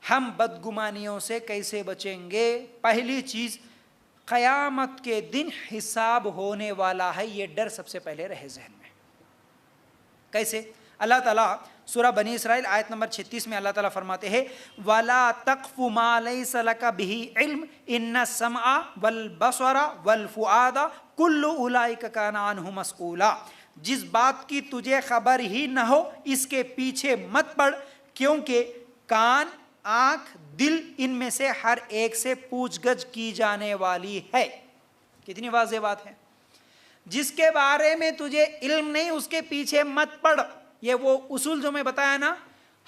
ہم بدگمانیوں سے کیسے بچیں گے؟ پہلی چیز، قیامت کے دن حساب ہونے والا ہے، یہ ڈر سب سے پہلے رہے ذہن میں۔ کیسے؟ اللہ تعالیٰ سورہ بنی اسرائیل آیت نمبر 36 میں اللہ تعالیٰ فرماتے ہیں وَلَا تَقْفُ مَا لَيْسَ لَكَ بِهِ عِلْمٌ إِنَّ السَّمْعَ وَالْبَصَرَ وَالْفُؤَادَ كُلُّ أُولَئِكَ كَانَ عَنْهُ مَسْئُولًا۔ جس بات کی تجھے خبر ہی نہ ہو اس کے پیچھے مت پڑ، کیونکہ کان، آنکھ، دل، ان میں سے ہر ایک سے پوچھ گچھ کی جانے والی ہے۔ کتنی واضح بات ہے۔ جس کے بارے میں تجھے علم نہیں اس کے پیچھے مت پڑ۔ یہ وہ اصول جو میں بتایا نا،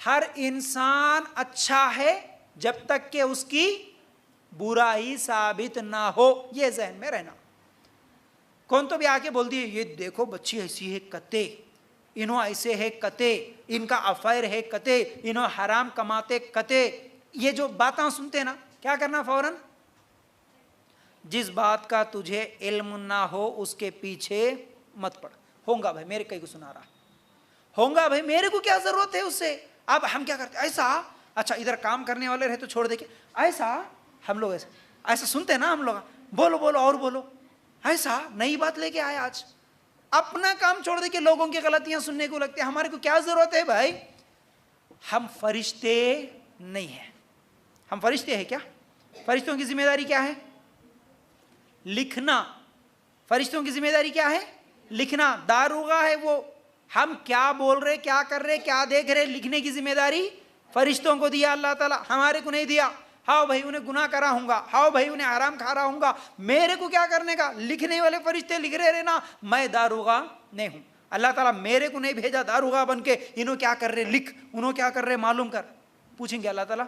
ہر انسان اچھا ہے جب تک کہ اس کی برائی ثابت نہ ہو، یہ ذہن میں رہنا۔ کون تو بھی آ کے بول دیے یہ دیکھو بچی ایسی ہے کتے، انہوں ایسے ہے کتے، ان کا افائر ہے کتے، انہوں حرام کماتے کتے، یہ جو باتیں سنتے نا، کیا کرنا فوراً؟ جس بات کا تجھے علم نہ ہو اس کے پیچھے مت پڑ۔ ہوگا بھائی میرے کئی کو سنا رہا، ہوگا بھائی میرے کو کیا ضرورت ہے اس سے۔ اب ہم کیا کرتے ایسا، اچھا ادھر کام کرنے والے رہے تو چھوڑ دے کے ایسا، ہم لوگ ایسا سنتے نا، ہم لوگ بولو بولو اور بولو، ایسا نئی بات لے کے آئے آج، اپنا کام چھوڑ دے کے لوگوں کی غلطیاں سننے کو لگتے ہیں۔ ہمارے کو کیا ضرورت ہے بھائی؟ ہم فرشتے نہیں ہیں۔ ہم فرشتے ہیں کیا؟ فرشتوں کی ذمہ داری کیا ہے؟ لکھنا۔ فرشتوں کی ذمہ داری کیا ہے؟ لکھنا۔ داروغہ ہے وہ، ہم کیا بول رہے، کیا کر رہے، کیا دیکھ رہے، لکھنے کی ذمہ داری فرشتوں کو دیا اللہ تعالیٰ، ہمارے کو نہیں دیا۔ ہاؤ بھائی انہیں گناہ کرا ہوں گا، ہاؤ بھائی انہیں حرام کھا رہا ہوں گا، میرے کو کیا کرنے کا؟ لکھنے والے فرشتے لکھ رہے رہنا، میں داروغہ نہیں ہوں۔ اللہ تعالیٰ میرے کو نہیں بھیجا داروغہ بن کے انہوں کیا کر رہے لکھ، انہوں کیا کر رہے معلوم کر۔ پوچھیں گے اللہ تعالیٰ؟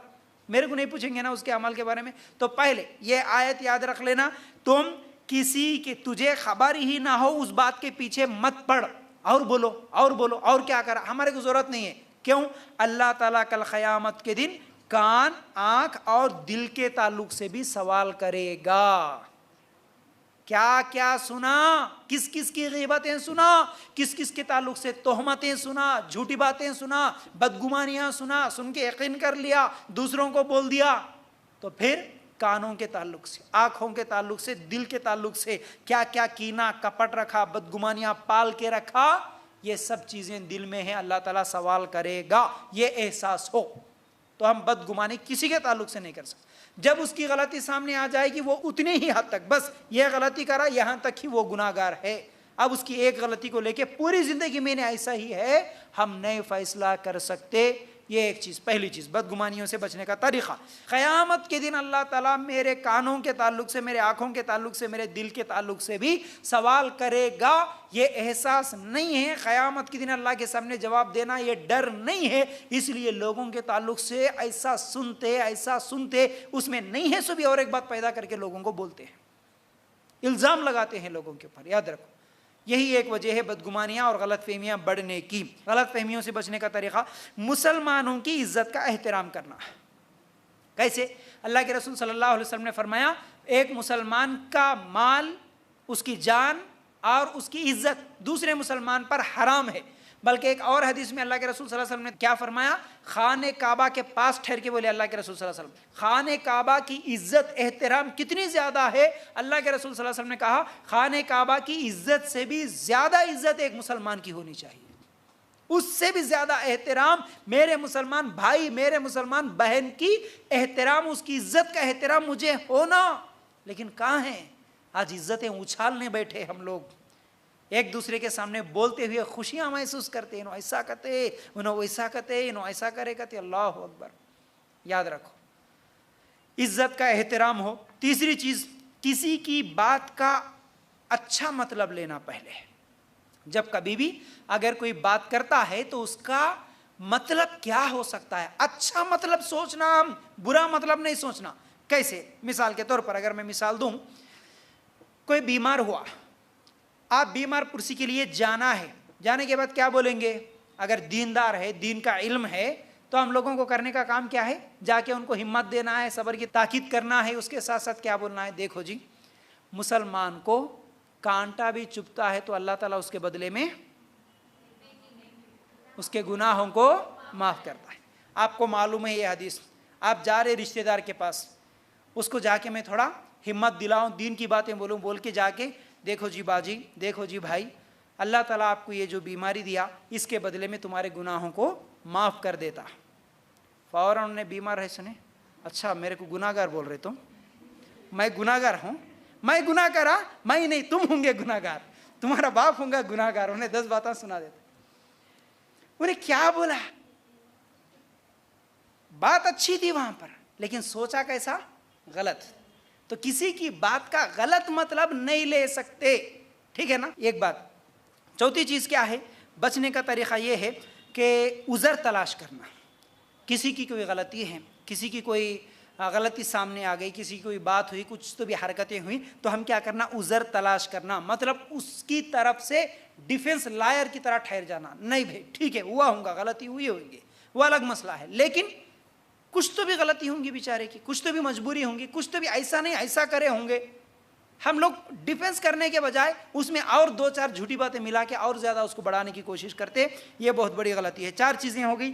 میرے کو نہیں پوچھیں گے نا اس کے عمل کے بارے میں۔ تو پہلے یہ آیت یاد رکھ لینا، تم کسی کے تجھے خبر ہی نہ ہو اس بات کے پیچھے مت پڑ، اور بولو اور بولو اور کیا کرا، ہمارے کو ضرورت نہیں ہے۔ کیوں؟ اللہ تعالیٰ کل قیامت کے دن کان، آنکھ اور دل کے تعلق سے بھی سوال کرے گا۔ کیا کیا سنا، کس کس کی غیبتیں سنا، کس کس کے تعلق سے تہمتیں سنا، جھوٹی باتیں سنا، بدگمانیاں سنا، سن کے یقین کر لیا، دوسروں کو بول دیا۔ تو پھر کانوں کے تعلق سے، آنکھوں کے تعلق سے، دل کے تعلق سے کیا کیا کینہ کپٹ رکھا، بدگمانیاں پال کے رکھا، یہ سب چیزیں دل میں ہیں، اللہ تعالیٰ سوال کرے گا۔ یہ احساس ہو تو ہم بدگمانی کسی کے تعلق سے نہیں کر سکتے۔ جب اس کی غلطی سامنے آ جائے گی وہ اتنی ہی حد تک، بس یہ غلطی کرا یہاں تک ہی وہ گناہ گار ہے، اب اس کی ایک غلطی کو لے کے پوری زندگی میں نے ایسا ہی ہے، ہم نئے فیصلہ کر سکتے۔ یہ ایک چیز، پہلی چیز بدگمانیوں سے بچنے کا طریقہ۔ قیامت کے دن اللہ تعالیٰ میرے کانوں کے تعلق سے، میرے آنکھوں کے تعلق سے، میرے دل کے تعلق سے بھی سوال کرے گا۔ یہ احساس نہیں ہے قیامت کے دن اللہ کے سامنے جواب دینا، یہ ڈر نہیں ہے، اس لیے لوگوں کے تعلق سے ایسا سنتے اس میں نہیں ہے، سو بھی اور ایک بات پیدا کر کے لوگوں کو بولتے ہیں، الزام لگاتے ہیں لوگوں کے اوپر۔ یاد رکھو یہی ایک وجہ ہے بدگمانیاں اور غلط فہمیاں بڑھنے کی۔ غلط فہمیوں سے بچنے کا طریقہ، مسلمانوں کی عزت کا احترام کرنا۔ کیسے؟ اللہ کے رسول صلی اللہ علیہ وسلم نے فرمایا ایک مسلمان کا مال، اس کی جان اور اس کی عزت دوسرے مسلمان پر حرام ہے۔ بلکہ ایک اور حدیث میں اللہ کے رسول صلی اللہ علیہ وسلم نے کیا فرمایا؟ خانہ کعبہ کے پاس ٹھہر کے بولے اللہ کے رسول صلی اللہ علیہ وسلم، خانہ کعبہ کی عزت احترام کتنی زیادہ ہے؟ اللہ کے رسول صلی اللہ علیہ وسلم نے کہا خانہ کعبہ کی عزت سے بھی زیادہ عزت ایک مسلمان کی ہونی چاہیے، اس سے بھی زیادہ احترام میرے مسلمان بھائی، میرے مسلمان بہن کی احترام، اس کی عزت کا احترام مجھے ہونا۔ لیکن کہاں ہیں آج؟ عزتیں اچھالنے بیٹھے ہم لوگ، ایک دوسرے کے سامنے بولتے ہوئے خوشیاں محسوس کرتے، انہوں ایسا کرتے، انہوں ویسا کرتے، انہوں ایسا کرے کرتے۔ اللہ اکبر۔ یاد رکھو عزت کا احترام ہو۔ تیسری چیز، کسی کی بات کا اچھا مطلب لینا۔ پہلے جب کبھی بھی اگر کوئی بات کرتا ہے تو اس کا مطلب کیا ہو سکتا ہے، اچھا مطلب سوچنا، برا مطلب نہیں سوچنا۔ کیسے؟ مثال کے طور پر اگر میں مثال دوں، کوئی بیمار ہوا، آپ بیمار پرسی کے لیے جانا ہے، جانے کے بعد کیا بولیں گے؟ اگر دیندار ہے، دین کا علم ہے، تو ہم لوگوں کو کرنے کا کام کیا ہے؟ جا کے ان کو ہمت دینا ہے، صبر کی تاکید کرنا ہے، اس کے ساتھ ساتھ کیا بولنا ہے؟ دیکھو جی، مسلمان کو کانٹا بھی چبھتا ہے تو اللہ تعالیٰ اس کے بدلے میں اس کے گناہوں کو معاف کرتا ہے۔ آپ کو معلوم ہے یہ حدیث، آپ جا رہے رشتے دار کے پاس, اس کو جا کے میں تھوڑا ہمت دلاؤں, دین کی باتیں بولوں, بول کے جا کے دیکھو جی باجی, دیکھو جی بھائی, اللہ تعالیٰ آپ کو یہ جو بیماری دیا اس کے بدلے میں تمہارے گناہوں کو معاف کر دیتا. فوراً انہوں نے بیمار ہے سنے, اچھا میرے کو گناہ گار بول رہے تم, میں گناہ گار ہوں, میں گناہ کرا, میں نہیں, تم ہوں گے گناہ گار, تمہارا باپ ہوں گا گناہ گار. انہیں 10 باتیں سنا دیتے. انہیں کیا بولا, بات اچھی تھی وہاں پر, لیکن سوچا کیسا, غلط. تو کسی کی بات کا غلط مطلب نہیں لے سکتے, ٹھیک ہے نا. ایک بات. چوتھی چیز کیا ہے, بچنے کا طریقہ یہ ہے کہ عذر تلاش کرنا. کسی کی کوئی غلطی ہے, کسی کی کوئی غلطی سامنے آ گئی, کسی کی کوئی بات ہوئی, کچھ تو بھی حرکتیں ہوئی, تو ہم کیا کرنا, عذر تلاش کرنا, مطلب اس کی طرف سے ڈیفنس لائر کی طرح ٹھہر جانا. نہیں بھائی ٹھیک ہے, ہوا ہوں گا, غلطی ہوئی ہوگی, وہ الگ مسئلہ ہے, لیکن کچھ تو بھی غلطی ہوں گی بیچارے کی, کچھ تو بھی مجبوری ہوں گی, کچھ تو بھی ایسا نہیں ایسا کرے ہوں گے. ہم لوگ ڈیفنس کرنے کے بجائے اس میں اور 2-4 جھوٹی باتیں ملا کے اور زیادہ اس کو بڑھانے کی کوشش کرتے, یہ بہت بڑی غلطی ہے. 4 چیزیں ہو گئی.